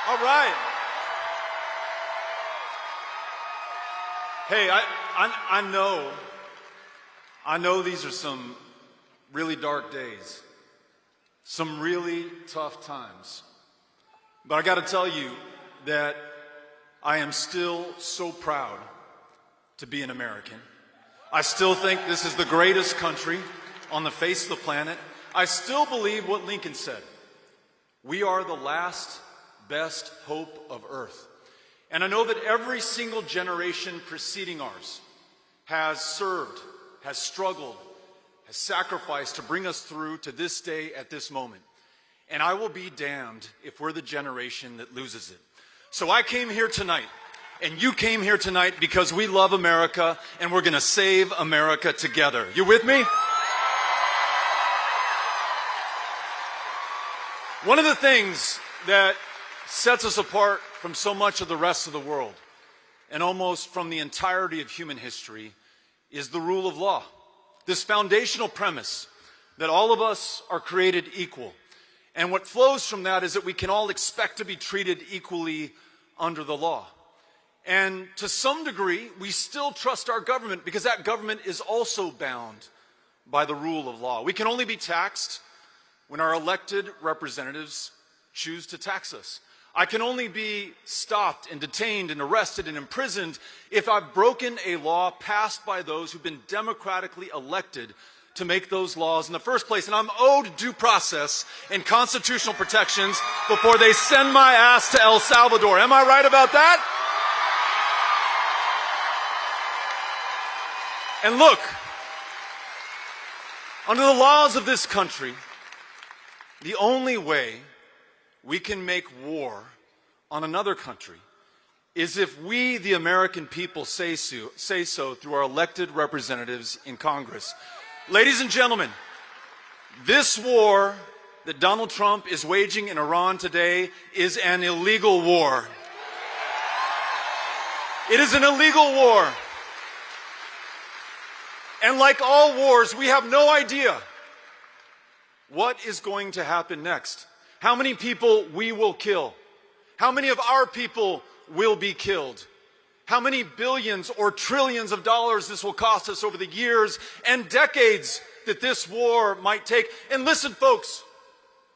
All right. Hey, I know these are some really dark days, some really tough times. But I got to tell you that I am still so proud to be an American. I still think this is the greatest country on the face of the planet. I still believe what Lincoln said. We are the last best hope of Earth. And I know that every single generation preceding ours has served, has struggled, has sacrificed to bring us through to this day at this moment. And I will be damned if we're the generation that loses it. So I came here tonight, and you came here tonight because we love America, and we're going to save America together. You with me? One of the things that sets us apart from so much of the rest of the world, and almost from the entirety of human history, is the rule of law. This foundational premise that all of us are created equal. And what flows from that is that we can all expect to be treated equally under the law. And to some degree, we still trust our government because that government is also bound by the rule of law. We can only be taxed when our elected representatives choose to tax us. I can only be stopped and detained and arrested and imprisoned if I've broken a law passed by those who've been democratically elected to make those laws in the first place. And I'm owed due process and constitutional protections before they send my ass to El Salvador. Am I right about that? And look, under the laws of this country, the only way we can make war on another country is if we, the American people, say so through our elected representatives in Congress. Ladies and gentlemen, this war that Donald Trump is waging in Iran today is an illegal war. It is an illegal war. And like all wars, we have no idea what is going to happen next. How many people we will kill. How many of our people will be killed. How many billions or trillions of dollars this will cost us over the years and decades that this war might take. And listen, folks,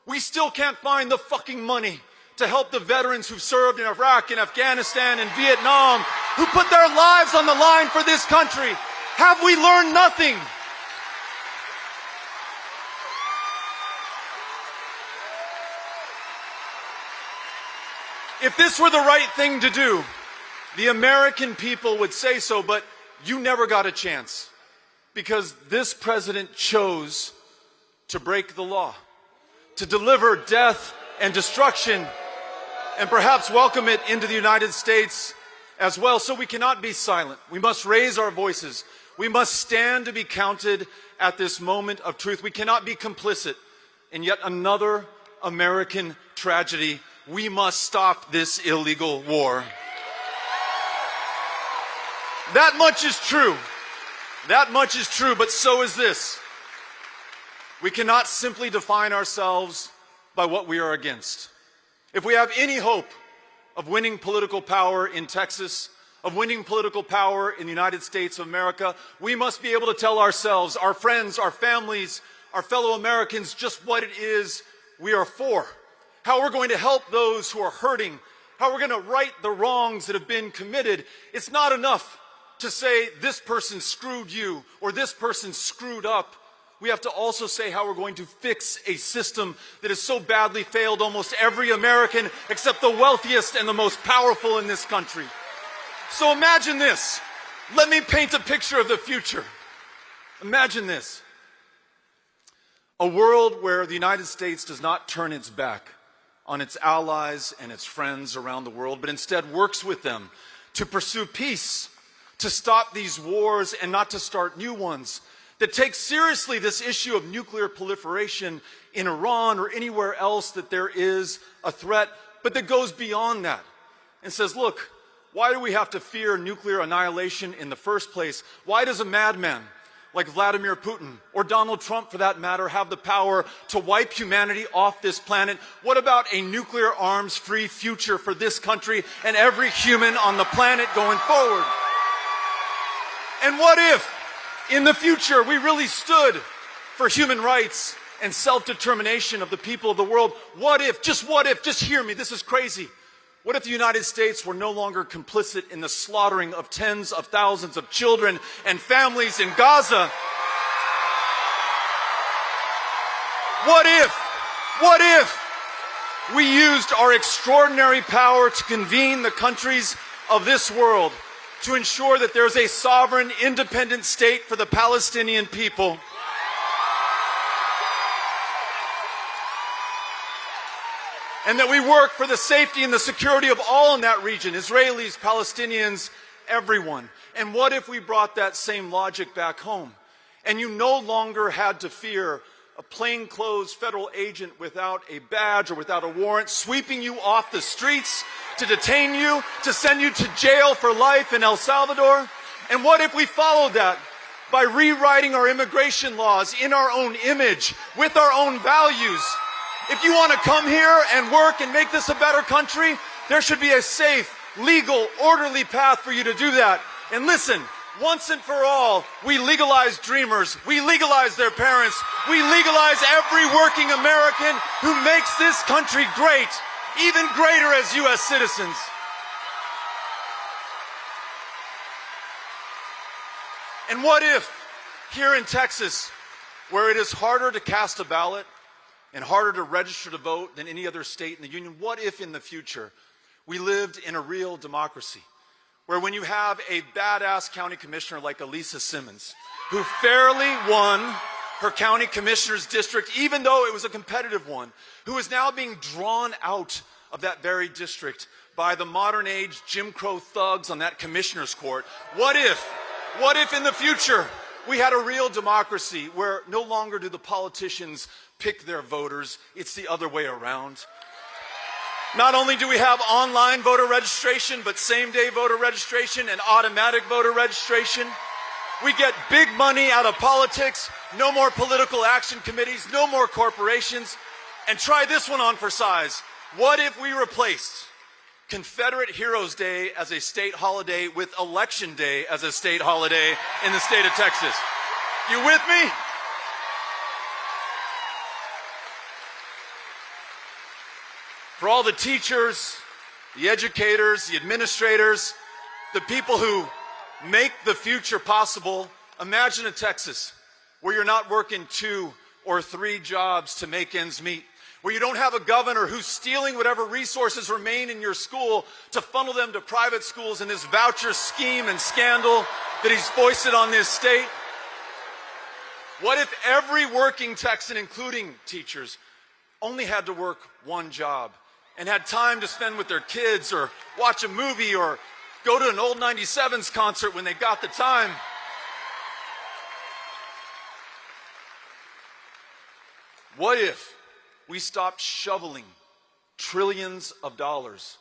we still can't find the fucking money to help the veterans who've served in Iraq and Afghanistan and Vietnam, who put their lives on the line for this country. Have we learned nothing? If this were the right thing to do, the American people would say so, but you never got a chance because this president chose to break the law, to deliver death and destruction, and perhaps welcome it into the United States as well. So we cannot be silent. We must raise our voices. We must stand to be counted at this moment of truth. We cannot be complicit in yet another American tragedy. We must stop this illegal war. That much is true. That much is true, but so is this. We cannot simply define ourselves by what we are against. If we have any hope of winning political power in Texas, of winning political power in the United States of America, we must be able to tell ourselves, our friends, our families, our fellow Americans, just what it is we are for. How we're going to help those who are hurting, how we're going to right the wrongs that have been committed. It's not enough to say this person screwed you or this person screwed up. We have to also say how we're going to fix a system that has so badly failed almost every American except the wealthiest and the most powerful in this country. So imagine this. Let me paint a picture of the future. Imagine this. A world where the United States does not turn its back on its allies and its friends around the world, but instead works with them to pursue peace, to stop these wars and not to start new ones, that takes seriously this issue of nuclear proliferation in Iran or anywhere else that there is a threat, but that goes beyond that and says, look, why do we have to fear nuclear annihilation in the first place? Why does a madman like Vladimir Putin or Donald Trump for that matter have the power to wipe humanity off this planet? What about a nuclear arms-free future for this country and every human on the planet going forward? And what if, in the future, we really stood for human rights and self-determination of the people of the world? What if, just hear me, this is crazy. What if the United States were no longer complicit in the slaughtering of tens of thousands of children and families in Gaza? What if we used our extraordinary power to convene the countries of this world to ensure that there's a sovereign, independent state for the Palestinian people? And that we work for the safety and the security of all in that region, Israelis, Palestinians, everyone. And what if we brought that same logic back home? And you no longer had to fear a plainclothes federal agent without a badge or without a warrant sweeping you off the streets to detain you, to send you to jail for life in El Salvador? And what if we followed that by rewriting our immigration laws in our own image, with our own values? If you want to come here and work and make this a better country, there should be a safe, legal, orderly path for you to do that. And listen, once and for all, we legalize dreamers. We legalize their parents. We legalize every working American who makes this country great, even greater as U.S. citizens. And what if, here in Texas, where it is harder to cast a ballot and harder to register to vote than any other state in the union, what if in the future we lived in a real democracy where when you have a badass county commissioner like Elisa Simmons, who fairly won her county commissioner's district, even though it was a competitive one, who is now being drawn out of that very district by the modern age Jim Crow thugs on that commissioner's court? What if in the future we had a real democracy where no longer do the politicians pick their voters, it's the other way around? Not only do we have online voter registration, but same-day voter registration and automatic voter registration. We get big money out of politics, no more political action committees, no more corporations. And try this one on for size. What if we replaced Confederate Heroes Day as a state holiday with Election Day as a state holiday in the state of Texas? You with me? For all the teachers, the educators, the administrators, the people who make the future possible, imagine a Texas where you're not working 2 or 3 jobs to make ends meet, where you don't have a governor who's stealing whatever resources remain in your school to funnel them to private schools in this voucher scheme and scandal that he's foisted on this state. What if every working Texan, including teachers, only had to work 1 job and had time to spend with their kids or watch a movie or go to an old 97s concert when they got the time? What if we stopped shoveling trillions of dollars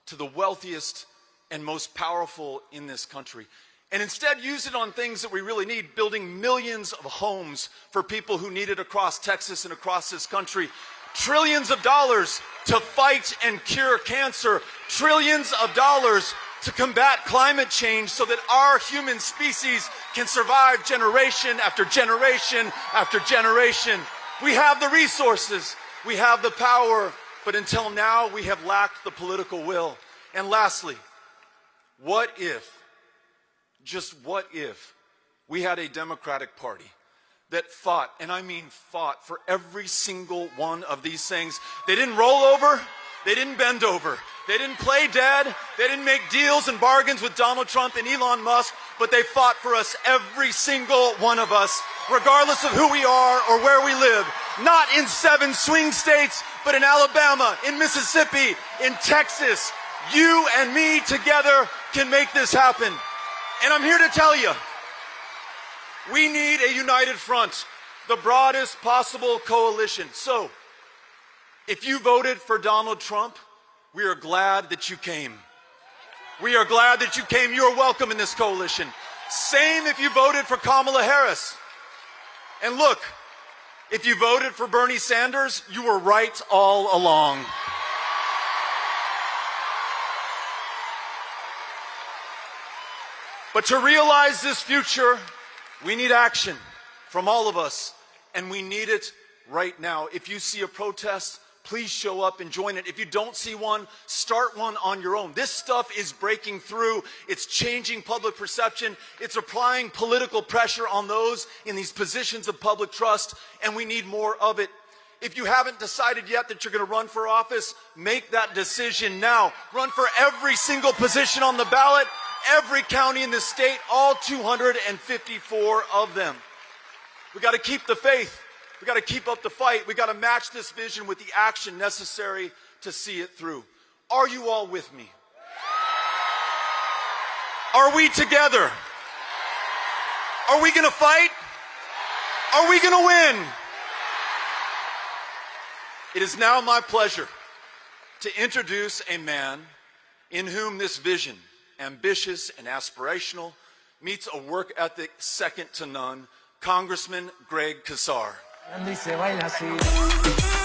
to the wealthiest and most powerful in this country and instead use it on things that we really need, building millions of homes for people who need it across Texas and across this country? Trillions of dollars to fight and cure cancer, trillions of dollars to combat climate change so that our human species can survive generation after generation after generation. We have the resources, we have the power, but until now we have lacked the political will. And lastly, what if, just what if, we had a Democratic Party that fought, and I mean fought, for every single one of these things? They didn't roll over, they didn't bend over, they didn't play dead, they didn't make deals and bargains with Donald Trump and Elon Musk, but they fought for us, every single one of us, regardless of who we are or where we live. Not in 7 swing states, but in Alabama, in Mississippi, in Texas. You and me together can make this happen. And I'm here to tell you, we need a united front, the broadest possible coalition. So, if you voted for Donald Trump, we are glad that you came. We are glad that you came. You're welcome in this coalition. Same if you voted for Kamala Harris. And look, if you voted for Bernie Sanders, you were right all along. But to realize this future, we need action from all of us, and we need it right now. If you see a protest, please show up and join it. If you don't see one, start one on your own. This stuff is breaking through. It's changing public perception. It's applying political pressure on those in these positions of public trust, and we need more of it. If you haven't decided yet that you're going to run for office, make that decision now. Run for every single position on the ballot, every county in the state, all 254 of them. We got to keep the faith. We got to keep up the fight. We got to match this vision with the action necessary to see it through. Are you all with me? Are we together? Are we going to fight? Are we going to win? It is now my pleasure to introduce a man in whom this vision, ambitious and aspirational, meets a work ethic second to none, Congressman Greg Casar. Y se baila así.